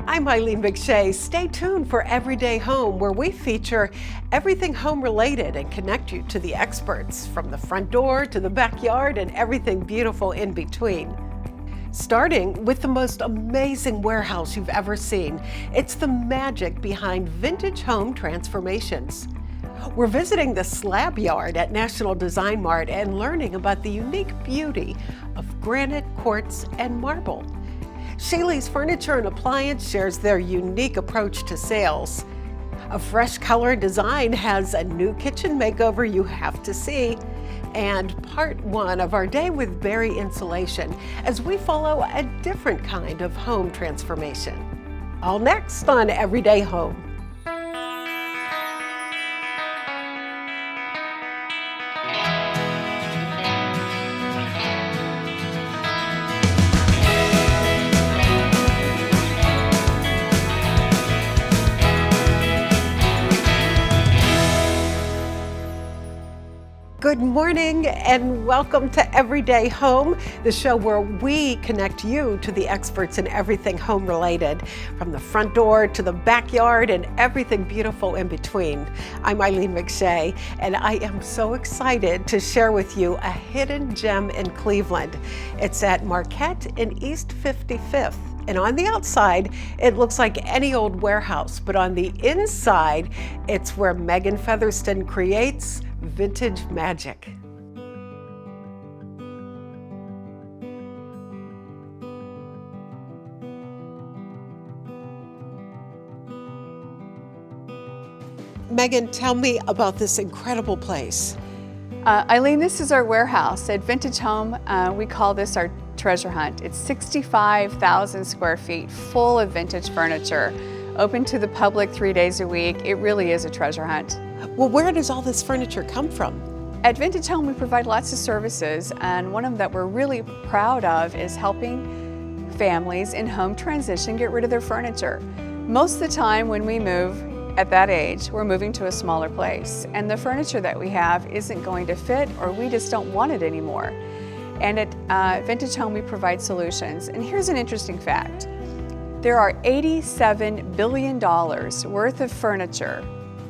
I'm Eileen McShea. Stay tuned for Everyday Home, where we feature everything home related and connect you to the experts, from the front door to the backyard and everything beautiful in between. Starting with the most amazing warehouse you've ever seen. It's the magic behind vintage home transformations. We're visiting the Slab yard at National Design Mart and learning about the unique beauty of granite, quartz, and marble. Sheely's Furniture and Appliance shares their unique approach to sales. A fresh color design has a new kitchen makeover you have to see. And part one of our day with Barry Insulation as we follow a different kind of home transformation. All next on Everyday Home. Good morning and welcome to Everyday Home, the show where we connect you to the experts in everything home related, from the front door to the backyard and everything beautiful in between. I'm Eileen McShea, and I am so excited to share with you a hidden gem in Cleveland. It's at Marquette in East 55th. And on the outside, it looks like any old warehouse, but on the inside, it's where Megan Featherston creates vintage magic. Megan, tell me about this incredible place. Eileen, this is our warehouse. At Vintage Home, we call this our treasure hunt. It's 65,000 square feet, full of vintage furniture, open to the public 3 days a week. It really is a treasure hunt. Well, where does all this furniture come from? At Vintage Home, we provide lots of services, and one of them that we're really proud of is helping families in home transition get rid of their furniture. Most of the time when we move at that age, we're moving to a smaller place, and the furniture that we have isn't going to fit, or we just don't want it anymore. And at Vintage Home, we provide solutions. And here's an interesting fact. There are $87 billion worth of furniture,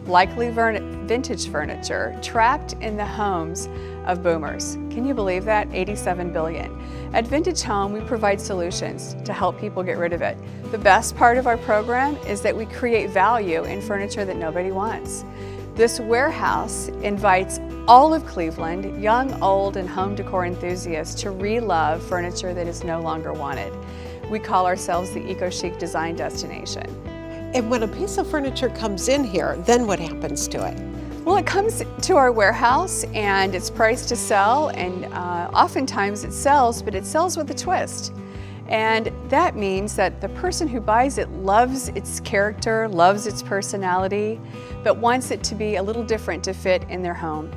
likely vintage furniture, trapped in the homes of boomers. Can you believe that? 87 billion. At Vintage Home, we provide solutions to help people get rid of it. The best part of our program is that we create value in furniture that nobody wants. This warehouse invites all of Cleveland, young, old, and home decor enthusiasts, to re-love furniture that is no longer wanted. We call ourselves the eco-chic design destination. And when a piece of furniture comes in here, then what happens to it? Well, it comes to our warehouse and it's priced to sell, and oftentimes it sells, but it sells with a twist. And that means that the person who buys it loves its character, loves its personality, but wants it to be a little different to fit in their home.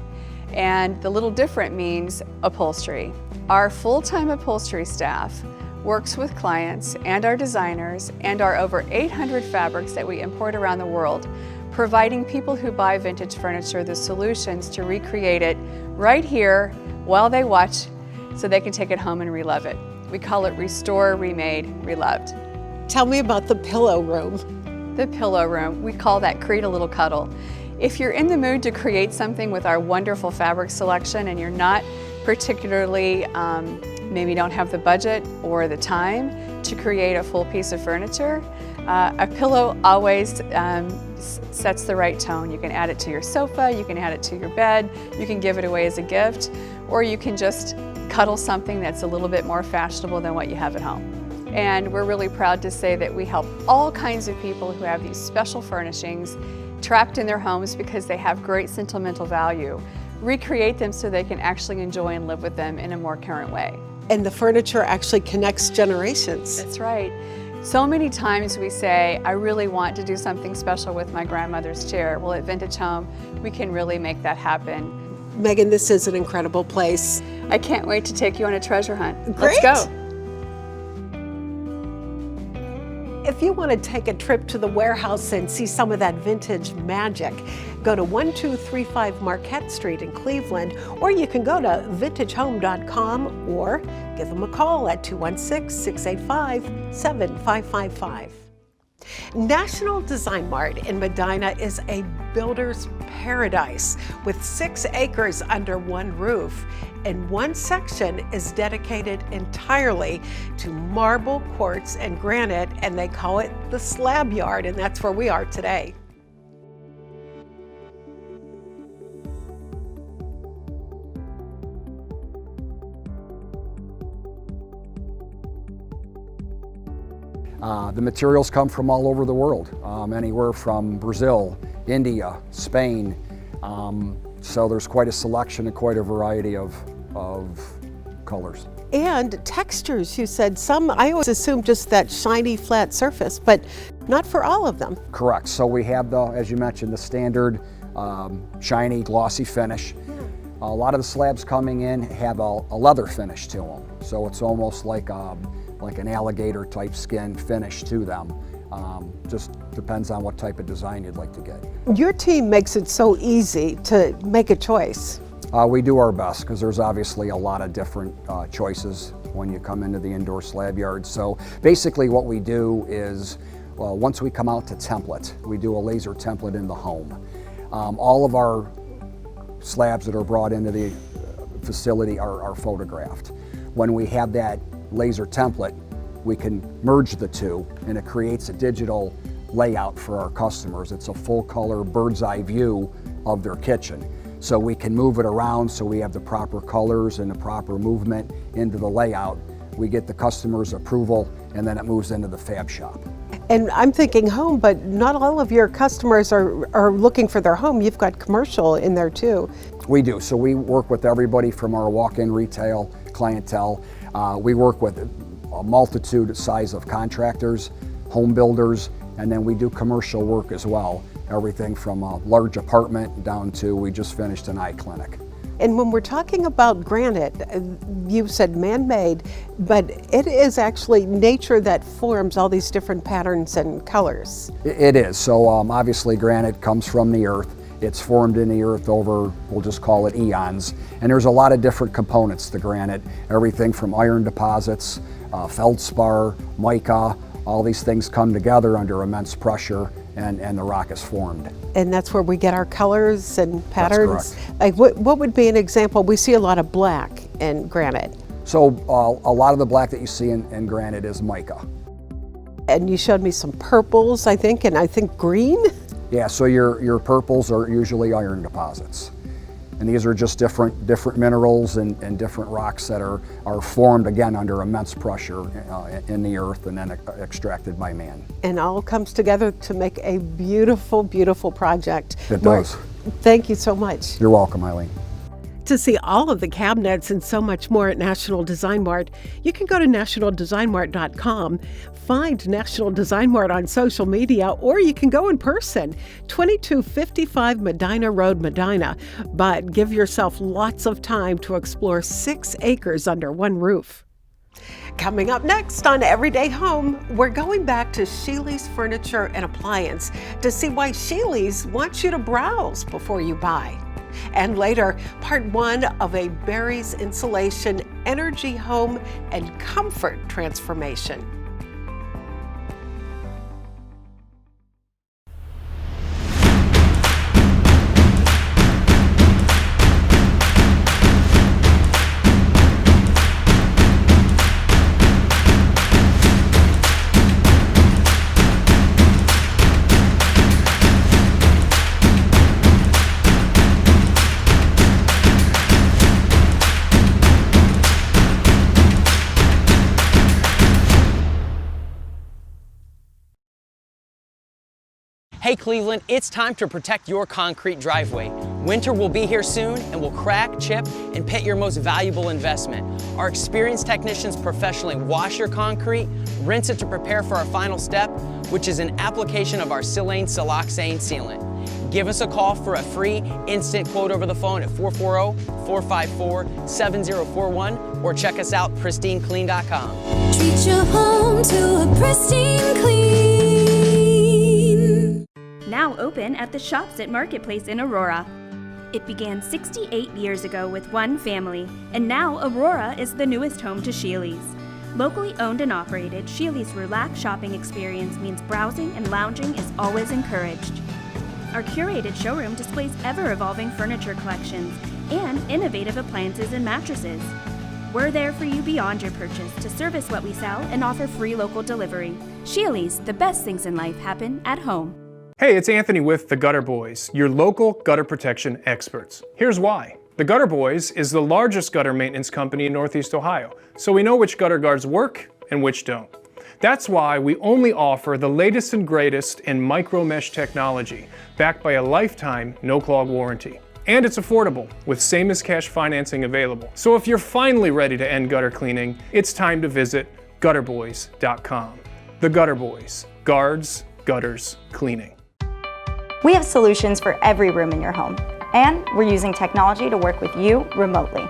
And the little different means upholstery. Our full-time upholstery staff works with clients and our designers and our over 800 fabrics that we import around the world, providing people who buy vintage furniture the solutions to recreate it right here while they watch, so they can take it home and relove it. We call it Restore, Remade, Reloved. Tell me about the pillow room. The pillow room, we call that Create a Little Cuddle. If you're in the mood to create something with our wonderful fabric selection and you're not particularly, maybe don't have the budget or the time to create a full piece of furniture, a pillow always sets the right tone. You can add it to your sofa, you can add it to your bed, you can give it away as a gift, or you can just cuddle something that's a little bit more fashionable than what you have at home. And we're really proud to say that we help all kinds of people who have these special furnishings trapped in their homes because they have great sentimental value, recreate them so they can actually enjoy and live with them in a more current way. And the furniture actually connects generations. That's right. So many times we say, I really want to do something special with my grandmother's chair. Well, at Vintage Home, we can really make that happen. Megan, this is an incredible place. I can't wait to take you on a treasure hunt. Great. Let's go. If you want to take a trip to the warehouse and see some of that vintage magic, go to 1235 Marquette Street in Cleveland, or you can go to vintagehome.com or give them a call at 216-685-7555. National Design Mart in Medina is a builder's paradise with 6 acres under one roof, and one section is dedicated entirely to marble, quartz, and granite, and they call it the Slab Yard, and that's where we are today. The materials come from all over the world, anywhere from Brazil, India, Spain. So there's quite a selection and quite a variety of colors. And textures, you said. Some, I always assume just that shiny flat surface, but not for all of them. Correct. So we have the, as you mentioned, the standard shiny glossy finish. A lot of the slabs coming in have a leather finish to them. So it's almost like an alligator type skin finish to them. Just depends on what type of design you'd like to get. Your team makes it so easy to make a choice. We do our best because there's obviously a lot of different choices when you come into the indoor slab yard. So basically what we do is, once we come out to template, we do a laser template in the home. All of our slabs that are brought into the facility are photographed. When we have that laser template, we can merge the two and it creates a digital layout for our customers. It's a full color bird's eye view of their kitchen. So we can move it around so we have the proper colors and the proper movement into the layout. We get the customer's approval and then it moves into the fab shop. And I'm thinking home, but not all of your customers are looking for their home. You've got commercial in there too. We do. So we work with everybody from our walk-in retail clientele. We work with a multitude size of contractors, home builders, and then we do commercial work as well. Everything from a large apartment down to, we just finished an eye clinic. And when we're talking about granite, you said man-made, but it is actually nature that forms all these different patterns and colors. It is. So obviously granite comes from the earth. It's formed in the earth over, we'll just call it eons. And there's a lot of different components to granite. Everything from iron deposits, feldspar, mica, all these things come together under immense pressure and the rock is formed. And that's where we get our colors and patterns. That's correct. Like what would be an example? We see a lot of black in granite. So a lot of the black that you see in granite is mica. And you showed me some purples, I think, and I think green? Yeah, so your purples are usually iron deposits. And these are just different minerals and different rocks that are formed, again, under immense pressure in the earth and then extracted by man. And all comes together to make a beautiful, beautiful project. It does. Thank you so much. You're welcome, Eileen. To see all of the cabinets and so much more at National Design Mart, you can go to nationaldesignmart.com, find National Design Mart on social media, or you can go in person, 2255 Medina Road, Medina. But give yourself lots of time to explore 6 acres under one roof. Coming up next on Everyday Home, we're going back to Sheely's Furniture and Appliance to see why Sheely's wants you to browse before you buy. And later, part 1 of a Barry's Insulation Energy Home and Comfort Transformation. Hey Cleveland, it's time to protect your concrete driveway. Winter will be here soon and will crack, chip, and pit your most valuable investment. Our experienced technicians professionally wash your concrete, rinse it to prepare for our final step, which is an application of our Silane siloxane sealant. Give us a call for a free instant quote over the phone at 440-454-7041 or check us out pristineclean.com. Treat your home to a pristine clean. Now open at the Shops at Marketplace in Aurora. It began 68 years ago with one family, and now Aurora is the newest home to Sheely's. Locally owned and operated, Sheely's relaxed shopping experience means browsing and lounging is always encouraged. Our curated showroom displays ever-evolving furniture collections and innovative appliances and mattresses. We're there for you beyond your purchase to service what we sell and offer free local delivery. Sheely's, the best things in life happen at home. Hey, it's Anthony with The Gutter Boys, your local gutter protection experts. Here's why. The Gutter Boys is the largest gutter maintenance company in Northeast Ohio, so we know which gutter guards work and which don't. That's why we only offer the latest and greatest in micro mesh technology, backed by a lifetime no-clog warranty. And it's affordable, with same-as-cash financing available. So if you're finally ready to end gutter cleaning, it's time to visit gutterboys.com. The Gutter Boys, guards, gutters, cleaning. We have solutions for every room in your home, and we're using technology to work with you remotely.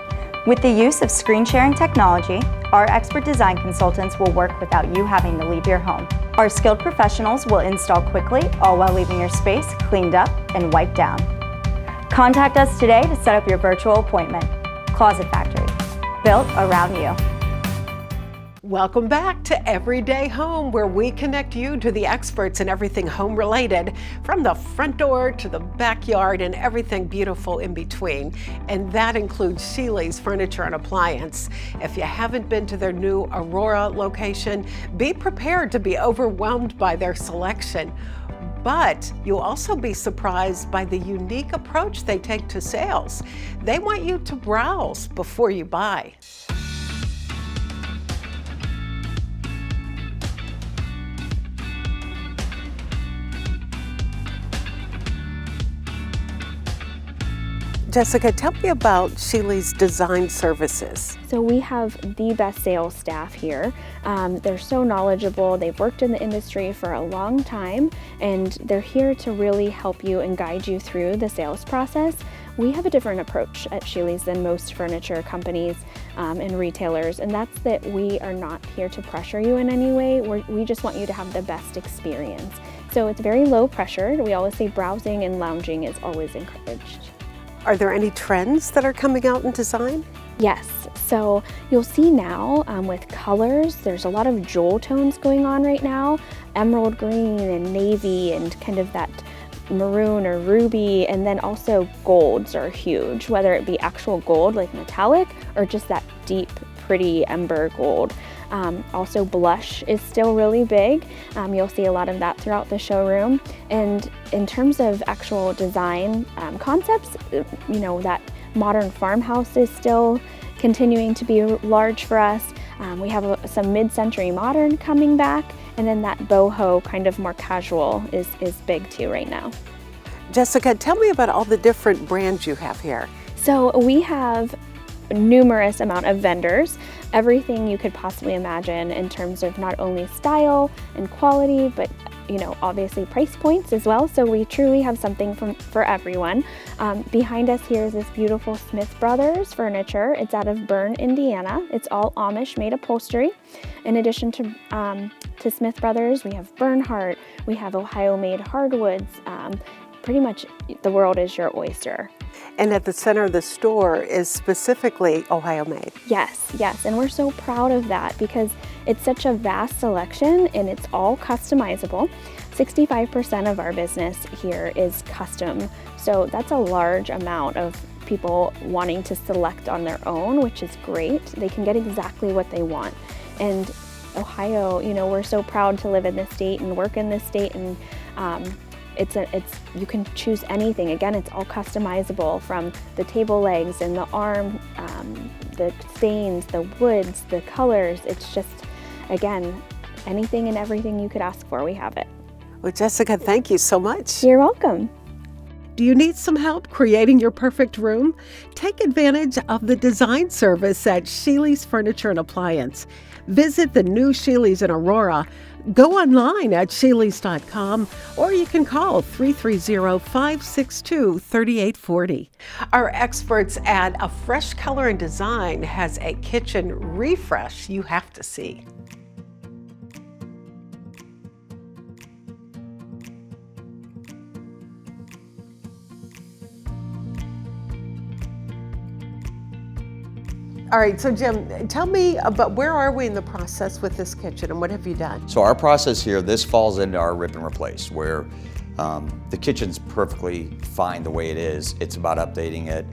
With the use of screen sharing technology, our expert design consultants will work without you having to leave your home. Our skilled professionals will install quickly, all while leaving your space cleaned up and wiped down. Contact us today to set up your virtual appointment. Closet Factory, built around you. Welcome back to Everyday Home, where we connect you to the experts in everything home related, from the front door to the backyard and everything beautiful in between. And that includes Sheely's Furniture and Appliance. If you haven't been to their new Aurora location, be prepared to be overwhelmed by their selection. But you'll also be surprised by the unique approach they take to sales. They want you to browse before you buy. Jessica, tell me about Sheely's design services. So we have the best sales staff here. They're so knowledgeable. They've worked in the industry for a long time, and they're here to really help you and guide you through the sales process. We have a different approach at Sheely's than most furniture companies and retailers, and that's that we are not here to pressure you in any way. We just want you to have the best experience. So it's very low pressure. We always say browsing and lounging is always encouraged. Are there any trends that are coming out in design? Yes, so you'll see now with colors, there's a lot of jewel tones going on right now. Emerald green and navy and kind of that maroon or ruby, and then also golds are huge, whether it be actual gold like metallic or just that deep, pretty ember gold. Also blush is still really big. You'll see a lot of that throughout the showroom. And in terms of actual design concepts, you know, that modern farmhouse is still continuing to be large for us. We have some mid-century modern coming back, and then that boho kind of more casual is big too right now. Jessica, tell me about all the different brands you have here. So we have numerous amount of vendors, everything you could possibly imagine in terms of not only style and quality, but you know, obviously price points as well. So we truly have something for everyone. Behind us here is this beautiful Smith Brothers furniture. It's out of Bern, Indiana. It's all Amish made upholstery. In addition to Smith Brothers, we have Bernhardt, we have Ohio made hardwoods. Pretty much the world is your oyster. And at the center of the store is specifically Ohio made. Yes, yes, and we're so proud of that because it's such a vast selection and it's all customizable. 65% of our business here is custom, so that's a large amount of people wanting to select on their own, which is great. They can get exactly what they want. And Ohio, you know, we're so proud to live in this state and work in this state, and you can choose anything. Again, it's all customizable, from the table legs and the arm, the stains, the woods, the colors. It's just, again, anything and everything you could ask for, we have it. Well, Jessica, thank you so much. You're welcome. Do you need some help creating your perfect room? Take advantage of the design service at Sheely's Furniture and Appliance. Visit the new Sheely's in Aurora. Go online at sheelys.com, or you can call 330-562-3840. Our experts at A Fresh Color and Design has a kitchen refresh you have to see. All right, so Jim, tell me about where are we in the process with this kitchen and what have you done? So our process here, this falls into our rip and replace, where the kitchen's perfectly fine the way it is. It's about updating it.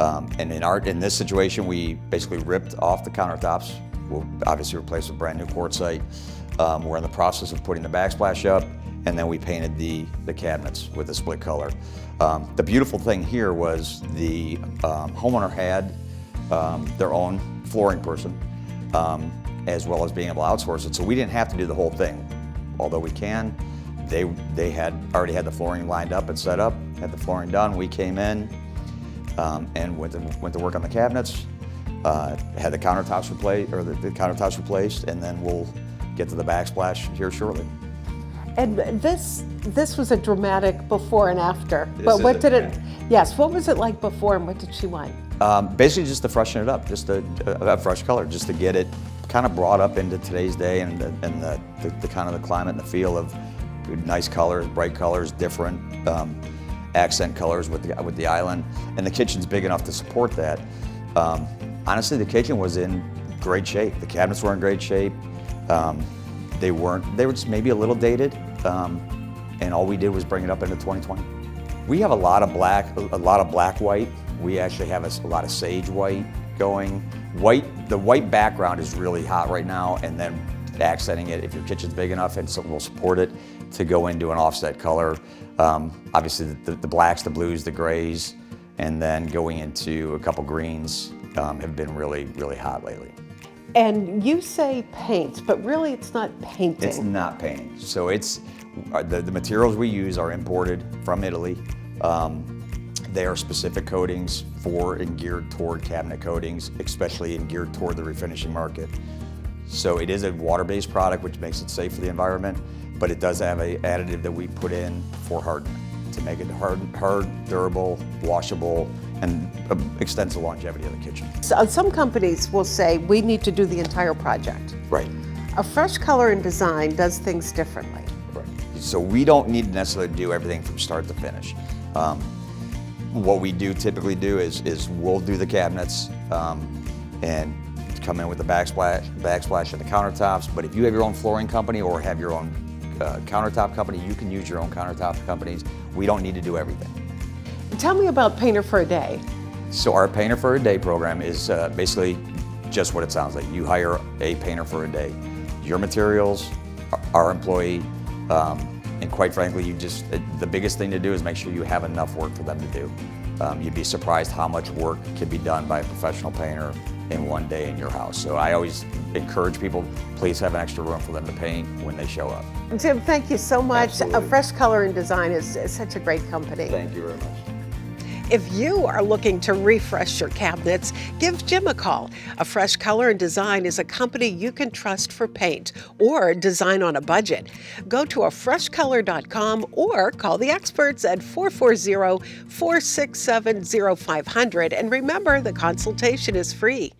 And in this situation, we basically ripped off the countertops. We'll obviously replace with brand new quartzite. We're in the process of putting the backsplash up, and then we painted the cabinets with a split color. The beautiful thing here was the homeowner had their own flooring person, as well as being able to outsource it. So we didn't have to do the whole thing. Although we can, they had already had the flooring lined up and set up, had the flooring done. We came in and went to work on the cabinets, had the countertops replaced, or the countertops replaced, and then we'll get to the backsplash here shortly. And this was a dramatic before and after. But what was it like before and what did she want? Basically just to freshen it up, just a fresh color, just to get it kind of brought up into today's day and the kind of the climate and the feel of nice colors, bright colors, different accent colors with the island. And the kitchen's big enough to support that. Honestly, the kitchen was in great shape. The cabinets were in great shape. They were just maybe a little dated, and all we did was bring it up into 2020. We have a lot of black white. We actually have a lot of sage white going. The white background is really hot right now, and then accenting it, if your kitchen's big enough and something will support it, to go into an offset color. Obviously the blacks, the blues, the grays, and then going into a couple greens have been really, really hot lately. And you say paint, but really it's not painting. It's not painting. So it's the materials we use are imported from Italy. They are specific coatings for and geared toward cabinet coatings, especially and geared toward the refinishing market. So it is a water-based product, which makes it safe for the environment, but it does have an additive that we put in for hardening to make it hard, durable, washable, and extends the longevity of the kitchen. So some companies will say we need to do the entire project. Right. A Fresh Color and Design does things differently. Right. So we don't need to necessarily do everything from start to finish. What we do typically do is we'll do the cabinets and come in with the backsplash and the countertops. But if you have your own flooring company or have your own countertop company, you can use your own countertop companies. We don't need to do everything. Tell me about Painter for a Day. So our Painter for a Day program is basically just what it sounds like. You hire a painter for a day. Your materials, our employee, and quite frankly, the biggest thing to do is make sure you have enough work for them to do. You'd be surprised how much work can be done by a professional painter in one day in your house. So I always encourage people, please have an extra room for them to paint when they show up. Jim, thank you so much. Absolutely. A Fresh Color and Design is such a great company. Thank you very much. If you are looking to refresh your cabinets, give Jim a call. A Fresh Color and Design is a company you can trust for paint or design on a budget. Go to afreshcolor.com or call the experts at 440-467-0500. And remember, the consultation is free.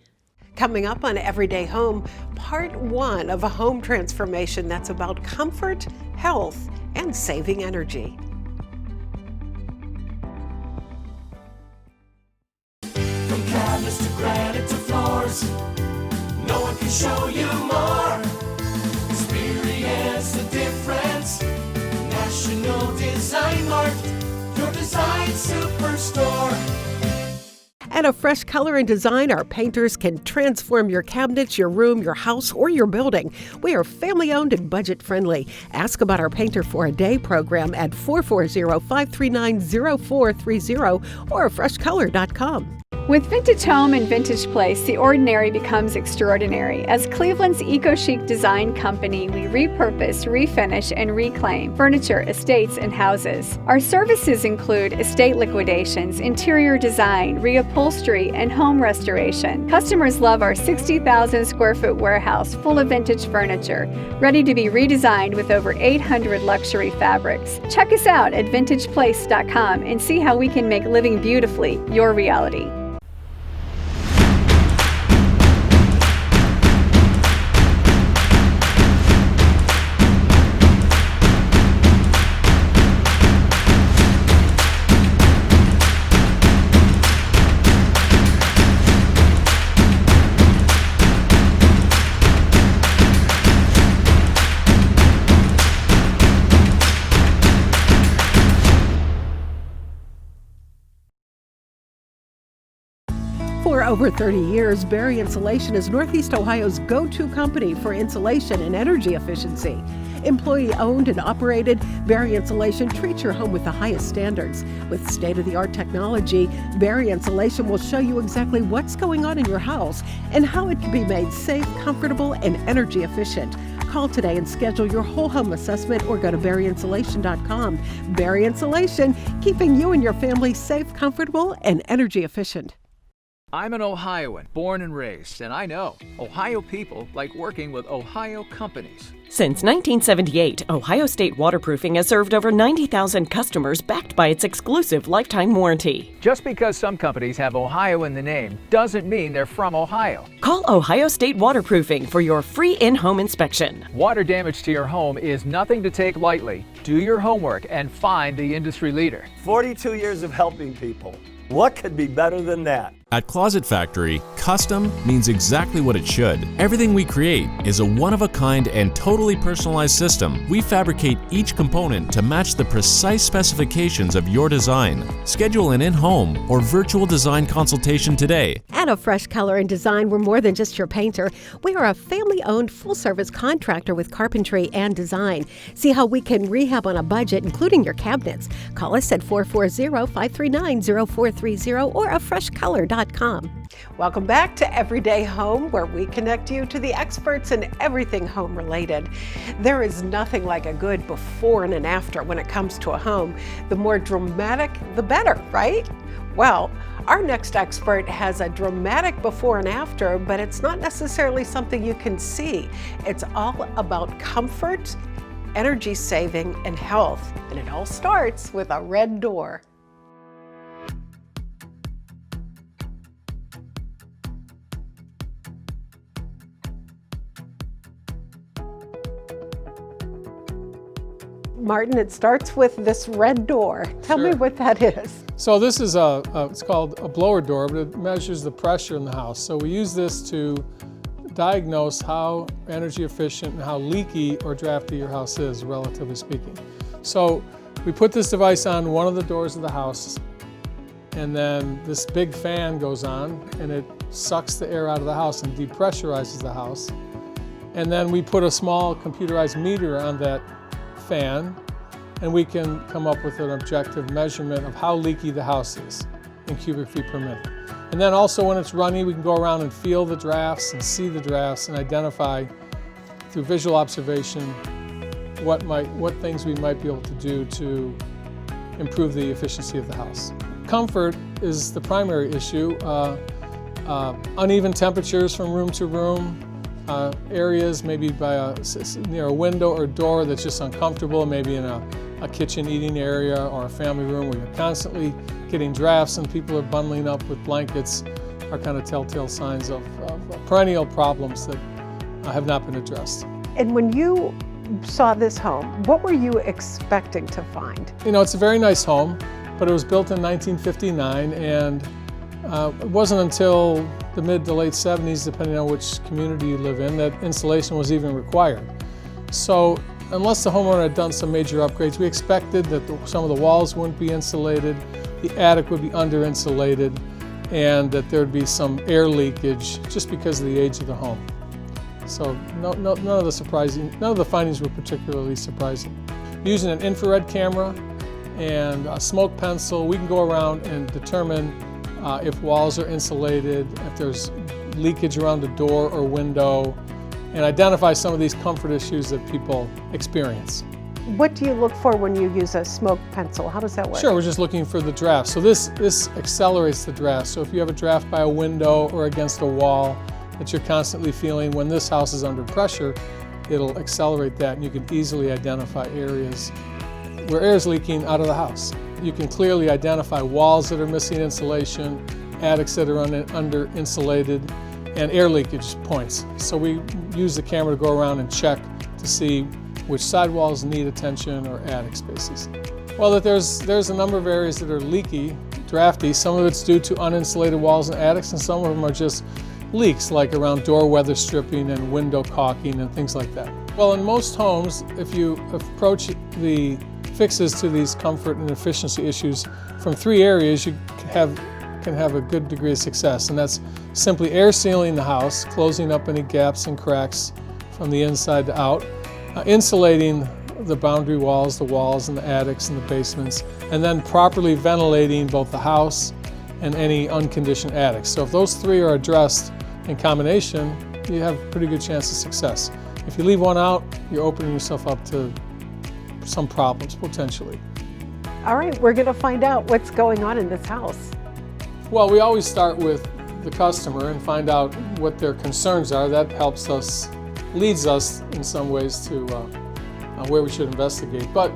Coming up on Everyday Home, part 1 of a home transformation that's about comfort, health, and saving energy. From cabinets to granite to floors, no one can show you more. Experience the difference. National Design Mart, your design superstore. At A Fresh Color and Design, our painters can transform your cabinets, your room, your house, or your building. We are family-owned and budget-friendly. Ask about our Painter for a Day program at 440-539-0430 or freshcolor.com. With Vintage Home and Vintage Place, the ordinary becomes extraordinary. As Cleveland's eco-chic design company, we repurpose, refinish, and reclaim furniture, estates, and houses. Our services include estate liquidations, interior design, reupholstery, and home restoration. Customers love our 60,000 square foot warehouse full of vintage furniture, ready to be redesigned with over 800 luxury fabrics. Check us out at vintageplace.com and see how we can make living beautifully your reality. For over 30 years, Barry Insulation is Northeast Ohio's go-to company for insulation and energy efficiency. Employee-owned and operated, Barry Insulation treats your home with the highest standards. With state-of-the-art technology, Barry Insulation will show you exactly what's going on in your house and how it can be made safe, comfortable, and energy efficient. Call today and schedule your whole home assessment or go to barryinsulation.com. Barry Insulation, keeping you and your family safe, comfortable, and energy efficient. I'm an Ohioan, born and raised, and I know Ohio people like working with Ohio companies. Since 1978, Ohio State Waterproofing has served over 90,000 customers backed by its exclusive lifetime warranty. Just because some companies have Ohio in the name doesn't mean they're from Ohio. Call Ohio State Waterproofing for your free in-home inspection. Water damage to your home is nothing to take lightly. Do your homework and find the industry leader. 42 years of helping people. What could be better than that? At Closet Factory, custom means exactly what it should. Everything we create is a one-of-a-kind and totally personalized system. We fabricate each component to match the precise specifications of your design. Schedule an in-home or virtual design consultation today. At A Fresh Color and Design, we're more than just your painter. We are a family-owned, full-service contractor with carpentry and design. See how we can rehab on a budget, including your cabinets. Call us at 440-539-0430 or afreshcolor.com. Welcome back to Everyday Home, where we connect you to the experts in everything home related. There is nothing like a good before and an after when it comes to a home. The more dramatic, the better, right? Well, our next expert has a dramatic before and after, but it's not necessarily something you can see. It's all about comfort, energy saving, and health. And it all starts with a red door. Martin, it starts with this red door. Tell me what that is. So this is it's called a blower door, but it measures the pressure in the house. So we use this to diagnose how energy efficient and how leaky or drafty your house is, relatively speaking. So we put this device on one of the doors of the house, and then this big fan goes on, and it sucks the air out of the house and depressurizes the house. And then we put a small computerized meter on that fan, and we can come up with an objective measurement of how leaky the house is in cubic feet per minute. And then also when it's running, we can go around and feel the drafts and see the drafts and identify through visual observation what things we might be able to do to improve the efficiency of the house. Comfort is the primary issue. Uneven temperatures from room to room, areas maybe near a window or door that's just uncomfortable, maybe in a kitchen eating area or a family room where you're constantly getting drafts and people are bundling up with blankets are kind of telltale signs of perennial problems that have not been addressed. And when you saw this home, what were you expecting to find? You know, it's a very nice home, but it was built in 1959, and it wasn't until the mid to late 70s, depending on which community you live in, that insulation was even required. So unless the homeowner had done some major upgrades, we expected that some of the walls wouldn't be insulated, the attic would be under insulated, and that there'd be some air leakage just because of the age of the home. So none of the findings were particularly surprising. Using an infrared camera and a smoke pencil, we can go around and determine if walls are insulated, if there's leakage around a door or window, and identify some of these comfort issues that people experience. What do you look for when you use a smoke pencil? How does that work? Sure, we're just looking for the draft. So this accelerates the draft. So if you have a draft by a window or against a wall that you're constantly feeling, when this house is under pressure, it'll accelerate that, and you can easily identify areas where air is leaking out of the house. You can clearly identify walls that are missing insulation, attics that are under insulated, and air leakage points. So we use the camera to go around and check to see which sidewalls need attention or attic spaces. Well, there's a number of areas that are leaky, drafty. Some of it's due to uninsulated walls and attics, and some of them are just leaks, like around door weather stripping and window caulking and things like that. Well, in most homes, if you approach the fixes to these comfort and efficiency issues from three areas, you have can have a good degree of success, and that's simply air sealing the house, closing up any gaps and cracks from the inside to out, insulating the boundary walls, the walls and the attics and the basements, and then properly ventilating both the house and any unconditioned attics. So if those three are addressed in combination, you have a pretty good chance of success. If you leave one out, you're opening yourself up to some problems potentially. All right, we're going to find out what's going on in this house. Well, we always start with the customer and find out what their concerns are. That helps us, leads us in some ways to where we should investigate. But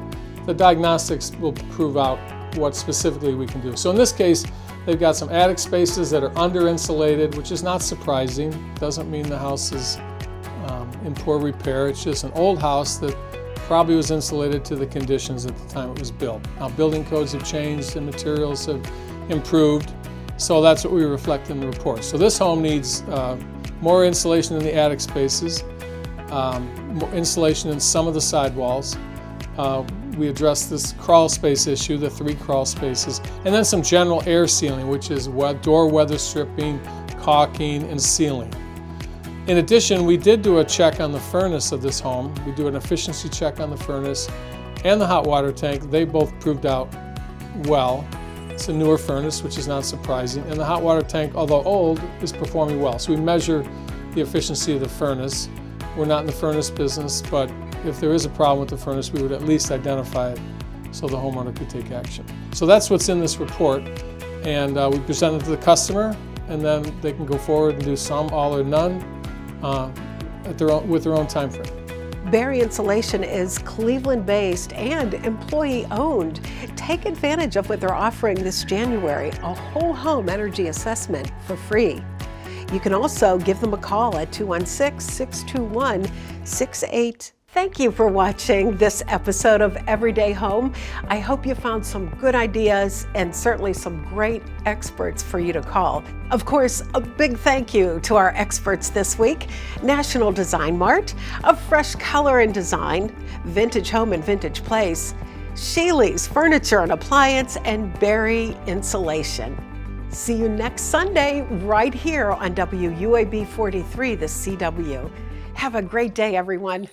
the diagnostics will prove out what specifically we can do. So in this case, they've got some attic spaces that are under insulated, which is not surprising. Doesn't mean the house is in poor repair. It's just an old house that probably was insulated to the conditions at the time it was built. Now building codes have changed and materials have improved, so that's what we reflect in the report. So this home needs more insulation in the attic spaces, more insulation in some of the sidewalls. We addressed this crawl space issue, the 3 crawl spaces, and then some general air sealing, which is door weather stripping, caulking, and sealing. In addition, we did do a check on the furnace of this home. We do an efficiency check on the furnace and the hot water tank. They both proved out well. It's a newer furnace, which is not surprising, and the hot water tank, although old, is performing well. So we measure the efficiency of the furnace. We're not in the furnace business, but if there is a problem with the furnace, we would at least identify it so the homeowner could take action. So that's what's in this report, and we present it to the customer, and then they can go forward and do some, all or none, with their own time frame. Barry Insulation is Cleveland-based and employee-owned. Take advantage of what they're offering this January, a whole home energy assessment for free. You can also give them a call at 216-621-68. Thank you for watching this episode of Everyday Home. I hope you found some good ideas and certainly some great experts for you to call. Of course, a big thank you to our experts this week: National Design Mart, A Fresh Color and Design, Vintage Home and Vintage Place, Sheely's Furniture and Appliance, and Barry Insulation. See you next Sunday right here on WUAB 43 The CW. Have a great day, everyone.